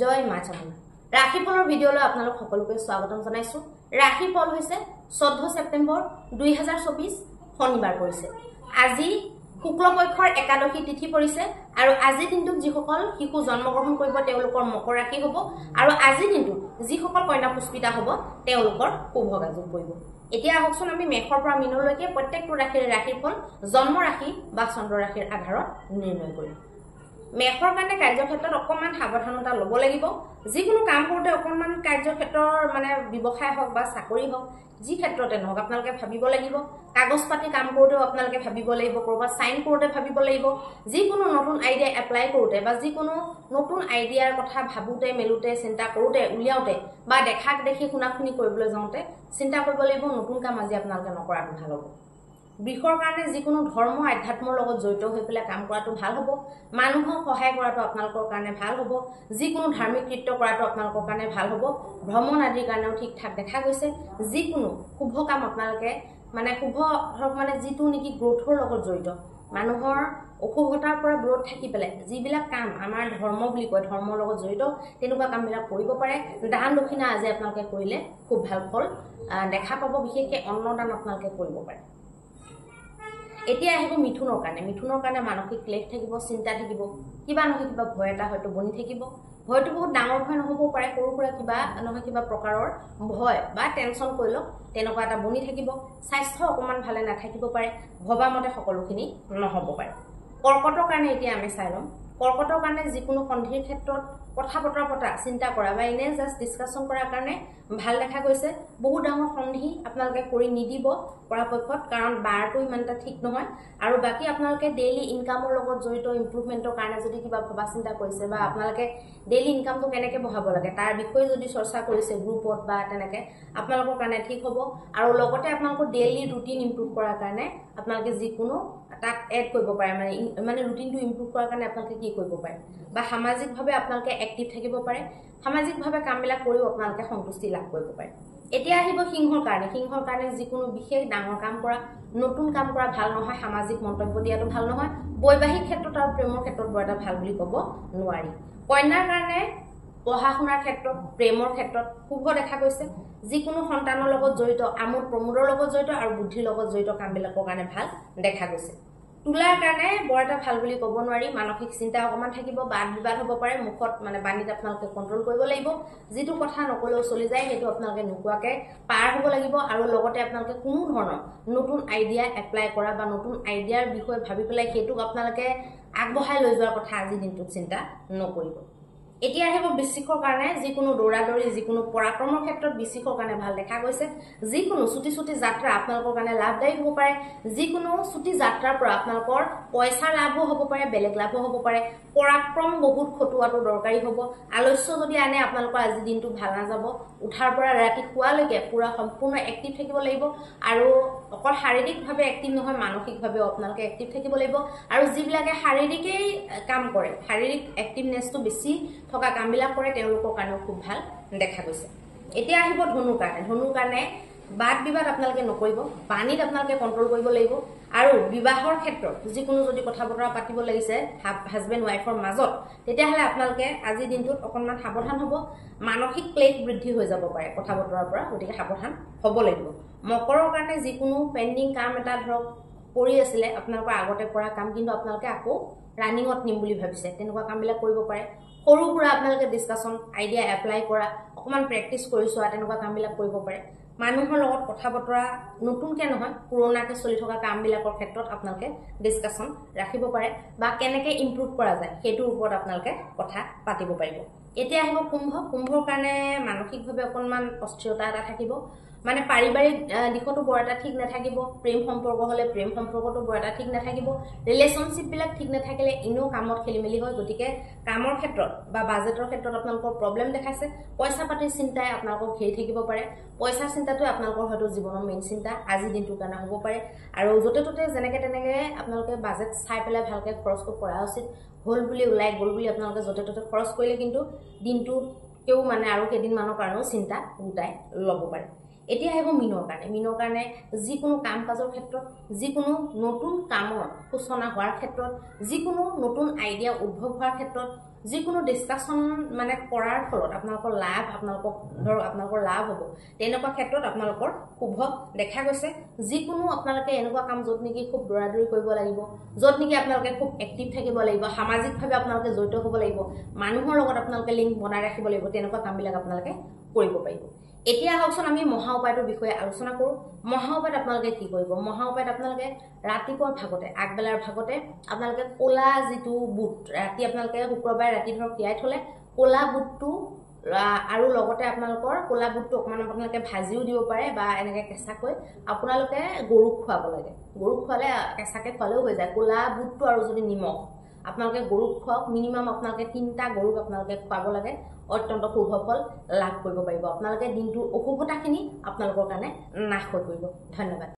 জয় মা চামুণ্ডা ৰাশিফলৰ ভিডিঅ'লৈ আপোনালোক সকলোকে স্বাগতম জনাইছো। ৰাশিফল হৈছে 14 ছেপ্টেম্বৰ 2024 শনিবাৰ পৰিছে। আজি শুক্লপক্ষৰ একাদশী তিথি পৰিছে আৰু আজি দিনটোত যিসকল শিশু জন্মগ্ৰহণ কৰিব তেওঁলোকৰ মকৰ ৰাশি হ'ব আৰু আজি দিনটোত যিসকল কন্যা পুষ্পিতা হ'ব তেওঁলোকৰ শুভ যোগ পৰিব। এতিয়া আহকচোন আমি মেষৰ পৰা মীনলৈকে প্ৰত্যেকটো ৰাশিৰ ৰাশিফল জন্ম ৰাশি বা চন্দ্ৰ ৰাশিৰ আধাৰত নিৰ্ণয় কৰিম। মেষৰ কাৰণে কাৰ্যক্ষেত্ৰত অকণমান সাৱধানতা ল'ব লাগিব। যিকোনো কাম কৰোঁতে অকণমান কাৰ্যক্ষেত্ৰৰ মানে ব্যৱসায় হওক বা চাকৰি হওক যি ক্ষেত্ৰতে নহওক আপোনালোকে ভাবিব লাগিব। কাগজ পাতি কাম কৰোঁতেও আপোনালোকে ভাবিব লাগিব, ক'ৰবাত চাইন কৰোঁতে ভাবিব লাগিব। যিকোনো নতুন আইডিয়া এপ্লাই কৰোঁতে বা যিকোনো নতুন আইডিয়াৰ কথা ভাবোঁতে মেলোঁতে চিন্তা কৰোঁতে উলিয়াওঁতে বা দেখাক দেখি শুনা শুনি কৰিবলৈ যাওঁতে চিন্তা কৰিব লাগিব নতুন কাম আজি আপোনালোকে নকৰাটো ভাল হ'ব। বৃষৰ কাৰণে যিকোনো ধৰ্ম আধ্যাত্মৰ লগত জড়িত হৈ পেলাই কাম কৰাটো ভাল হ'ব। মানুহক সহায় কৰাটো আপোনালোকৰ কাৰণে ভাল হ'ব। যিকোনো ধাৰ্মিক কৃত্য কৰাটো আপোনালোকৰ কাৰণে ভাল হ'ব। ভ্ৰমণ আদিৰ কাৰণেও ঠিক ঠাক দেখা গৈছে। যিকোনো শুভ কাম আপোনালোকে শুভ ধৰক যিটো নেকি গ্ৰথৰ লগত জড়িত মানুহৰ অসুখতাৰ পৰা দূৰত থাকি পেলাই যিবিলাক কাম আমাৰ ধৰ্ম বুলি কয় ধৰ্মৰ লগত জড়িত তেনেকুৱা কামবিলাক কৰিব পাৰে। দান দক্ষিণা আজি আপোনালোকে কৰিলে খুব ভাল ফল দেখা পাব। বিশেষকৈ অন্নদান আপোনালোকে কৰিব পাৰে। এতিয়া আহিব মিথুনৰ কাৰণে মানসিক ক্লেশ থাকিব, চিন্তা থাকিব, কিবা নহয় কিবা ভয় এটা হয়তো বনি থাকিব। ভয়টো বহুত ডাঙৰ ভয় নহ'বও পাৰে, সৰু সুৰা কিবা নহয় কিবা প্ৰকাৰৰ ভয় বা টেনশ্যন কৰি লওক তেনেকুৱা এটা বনি থাকিব। স্বাস্থ্য অকণমান ভালে নাথাকিব পাৰে, ভবা মতে সকলোখিনি নহ'ব পাৰে। কৰ্কটৰ কাৰণে এতিয়া আমি চাই ল'ম। কৰ্কটৰ কাৰণে যিকোনো সন্ধিৰ ক্ষেত্ৰত কথা বতৰা পতা চিন্তা কৰা বা এনে জাষ্ট ডিছকাশ্যন কৰাৰ কাৰণে ভাল দেখা গৈছে। বহুত ডাঙৰ সন্ধি আপোনালোকে কৰি নিদিব পৰাপক্ষত, কাৰণ বাৰটো ইমান এটা ঠিক নহয়। আৰু বাকী আপোনালোকে ডেইলি ইনকামৰ লগত জড়িত ইম্প্ৰুভমেণ্টৰ কাৰণে যদি কিবা ভবা চিন্তা কৰিছে বা আপোনালোকে ডেইলি ইনকামটো কেনেকৈ বঢ়াব লাগে তাৰ বিষয়ে যদি চৰ্চা কৰিছে গ্ৰুপত বা তেনেকৈ আপোনালোকৰ কাৰণে ঠিক হ'ব। আৰু লগতে আপোনালোকৰ ডেইলি ৰুটিন ইম্প্ৰুভ কৰাৰ কাৰণে আপোনালোকে যিকোনো তাত এড কৰিব পাৰে, মানে ৰুটিনটো ইম্প্ৰুভ কৰাৰ কাৰণে আপোনালোকে কি কৰিব পাৰে বা সামাজিকভাৱে আপোনালোকে এক্টিভ থাকিব পাৰে। সামাজিকভাৱে কামবিলাক কৰিও আপোনালোকে সন্তুষ্টি লাভ কৰিব পাৰে। এতিয়া আহিব সিংহৰ কাৰণে যিকোনো বিশেষ ডাঙৰ কাম কৰা নতুন কাম কৰা ভাল নহয়। সামাজিক মন্তব্য দিয়াটো ভাল নহয়। বৈবাহিক ক্ষেত্ৰত আৰু প্ৰেমৰ ক্ষেত্ৰত বৰ এটা ভাল বুলি ক'ব নোৱাৰি। কন্যাৰ কাৰণে পঢ়া শুনাৰ ক্ষেত্ৰত প্ৰেমৰ ক্ষেত্ৰত শুভ দেখা গৈছে। যিকোনো সন্তানৰ লগত জড়িত আমোদ প্ৰমোদৰ লগত জড়িত আৰু বুদ্ধিৰ লগত জড়িত কামবিলাকৰ কাৰণে ভাল দেখা গৈছে। তুলাৰ কাৰণে বৰ এটা ভাল বুলি ক'ব নোৱাৰি। মানসিক চিন্তা অকণমান থাকিব, বাদ বিবাদ হ'ব পাৰে। মুখত বাণীত আপোনালোকে কণ্ট্ৰল কৰিব লাগিব। যিটো কথা নকলেও চলি যায় সেইটো আপোনালোকে নোকোৱাকৈ পাৰ হ'ব লাগিব। আৰু লগতে আপোনালোকে কোনো ধৰণৰ নতুন আইডিয়া এপ্লাই কৰা বা নতুন আইডিয়াৰ বিষয়ে ভাবি পেলাই সেইটোক আপোনালোকে আগবঢ়াই লৈ যোৱাৰ কথা আজিৰ দিনটোত চিন্তা নকৰিব। এতিয়া আহিব বৃশ্চিকৰ কাৰণে যিকোনো দৌৰা দৌৰি যিকোনো পৰাক্ৰমৰ ক্ষেত্ৰত বৃশ্চিকৰ কাৰণে ভাল দেখা গৈছে। যিকোনো ছুটি যাত্ৰা আপোনালোকৰ কাৰণে লাভদায়ী হ'ব পাৰে। যিকোনো ছুটি যাত্ৰাৰ পৰা আপোনালোকৰ পইচাৰ লাভো হ'ব পাৰে, বেলেগ লাভো হ'ব পাৰে। পৰাক্ৰম বহুত খটুৱাটো দৰকাৰী হ'ব। আলস্য যদি আনে আপোনালোকৰ আজিৰ দিনটো ভাল নাযাব। উঠাৰ পৰা ৰাতি শোৱালৈকে পুৰা সম্পূৰ্ণ এক্টিভ থাকিব লাগিব। আৰু অকল শাৰীৰিকভাৱে এক্টিভ নহয়, মানসিকভাৱেও আপোনালোকে এক্টিভ থাকিব লাগিব। আৰু যিবিলাকে শাৰীৰিকেই কাম কৰে, শাৰীৰিক এক্টিভনেছটো বেছি থকা কামবিলাক কৰে তেওঁলোকৰ কাৰণেও খুব ভাল দেখা গৈছে। এতিয়া আহিব ধনুৰ কাৰণে বাদ বিবাদ আপোনালোকে নকৰিব। বাণীত আপোনালোকে কণ্ট্ৰল কৰিব লাগিব। আৰু বিবাহৰ ক্ষেত্ৰত যিকোনো যদি কথা বতৰা পাতিব লাগিছে হাজবেণ্ড ৱাইফৰ মাজত তেতিয়াহ'লে আপোনালোকে আজিৰ দিনটোত অকণমান সাৱধান হ'ব। মানসিক ক্লেশ বৃদ্ধি হৈ যাব পাৰে কথা বতৰাৰ পৰা, গতিকে সাৱধান হ'ব লাগিব। মকৰৰ কাৰণে যিকোনো পেণ্ডিং কাম এটা ধৰক কৰি আছিলে আপোনালোকৰ আগতে কৰা কাম, কিন্তু আপোনালোকে আকৌ ৰানিঙত নিম বুলি ভাবিছে তেনেকুৱা কামবিলাক কৰিব পাৰে। সৰু সুৰা আপোনালোকে ডিছকাশ্যন আইডিয়া এপ্লাই কৰা, অকণমান প্ৰেক্টিচ কৰি চোৱা তেনেকুৱা কামবিলাক কৰিব পাৰে। মানুহৰ লগত কথা বতৰা নতুনকৈ নহয় পুৰণাকৈ চলি থকা কামবিলাকৰ ক্ষেত্ৰত আপোনালোকে ডিছকাশ্যন ৰাখিব পাৰে বা কেনেকৈ ইম্প্ৰুভ কৰা যায় সেইটোৰ ওপৰত আপোনালোকে কথা পাতিব পাৰিব। এতিয়া আহিব কুম্ভৰ কাৰণে মানসিকভাৱে অকণমান অস্থিৰতা এটা থাকিব। পাৰিবাৰিক দিশতো বৰ এটা ঠিক নাথাকিব। প্ৰেম সম্পৰ্ক হ'লে প্ৰেম সম্পৰ্কটো বৰ এটা ঠিক নাথাকিব। ৰিলেশ্যনশ্বিপবিলাক ঠিক নাথাকিলে এনেও কামত খেলি মেলি হয়। গতিকে কামৰ ক্ষেত্ৰত বা বাজেটৰ ক্ষেত্ৰত আপোনালোকৰ প্ৰব্লেম দেখাইছে। পইচা পাতিৰ চিন্তাই আপোনালোকক ঘেৰি থাকিব পাৰে। পইচাৰ চিন্তাটোৱে আপোনালোকৰ হয়তো জীৱনৰ মেইন চিন্তা আজিৰ দিনটোৰ কাৰণে হ'ব পাৰে। আৰু য'তে ত'তে যেনেকৈ তেনেকৈ আপোনালোকে বাজেট চাই পেলাই ভালকৈ খৰচ কৰা উচিত। হ'ল বুলি ওলাই গ'ল বুলি আপোনালোকে য'তে ত'তে খৰচ কৰিলে কিন্তু দিনটোতেও আৰু কেইদিনমানৰ কাৰণেও চিন্তা গোটাই ল'ব পাৰে। এতিয়া আহিব মীনৰ কাৰণে যিকোনো কাম কাজৰ ক্ষেত্ৰত যিকোনো নতুন কামৰ সূচনা হোৱাৰ ক্ষেত্ৰত যিকোনো নতুন আইডিয়া উদ্ভৱ হোৱাৰ ক্ষেত্ৰত যিকোনো ডিসকাশন মানে কৰাৰ ফলত আপোনালোকৰ লাভ আপোনালোকৰ লাভ হ'ব তেনেকুৱা ক্ষেত্ৰত আপোনালোকৰ শুভ দেখা গৈছে যিকোনো আপোনালোকে এনেকুৱা কাম যত নেকি খুব দৌৰাদৌৰি কৰিব লাগিব যত নেকি আপোনালোকে খুব এক্টিভ থাকিব লাগিব সামাজিকভাৱে আপোনালোকে জড়িত হ'ব লাগিব মানুহৰ লগত আপোনালোকে লিংক বনাই ৰাখিব লাগিব তেনেকুৱা কামবিলাক আপোনালোকে কৰিব পাৰিব এতিয়া হওকচোন আমি মহা উপায়টোৰ বিষয়ে আলোচনা কৰো মহা উপায়ত আপোনালোকে কি কৰিব মহা উপায়ত আপোনালোকে ৰাতিপুৱাৰ ভাগতে আগবেলাৰ ভাগতে আপোনালোকে কোলা যিটো বুট ৰাতি আপোনালোকে শুক্ৰবাৰে ৰাতি ধৰক তিয়াই থলে কোলা বুটটো আৰু লগতে আপোনালোকৰ কোলা বুটটো অকমান আপোনালোকে ভাজিও দিব পাৰে বা এনেকে কেঁচাকৈ আপোনালোকে গৰুক খুৱাব লাগে গৰুক খুৱালে কেঁচাকে খুৱালেও হৈ যায় কোলা বুটটো আৰু যদি নিমখ আপোনালোকে গৰুক খুৱাওক মিনিমাম আপোনালোকে 3টা গৰুক আপোনালোকে খুৱাব লাগে অত্যন্ত শুভ ফল লাভ কৰিব পাৰিব আপোনালোকে দিনটোৰ অশুভতাখিনি আপোনালোকৰ কাৰণে নাশ হৈ পৰিব ধন্যবাদ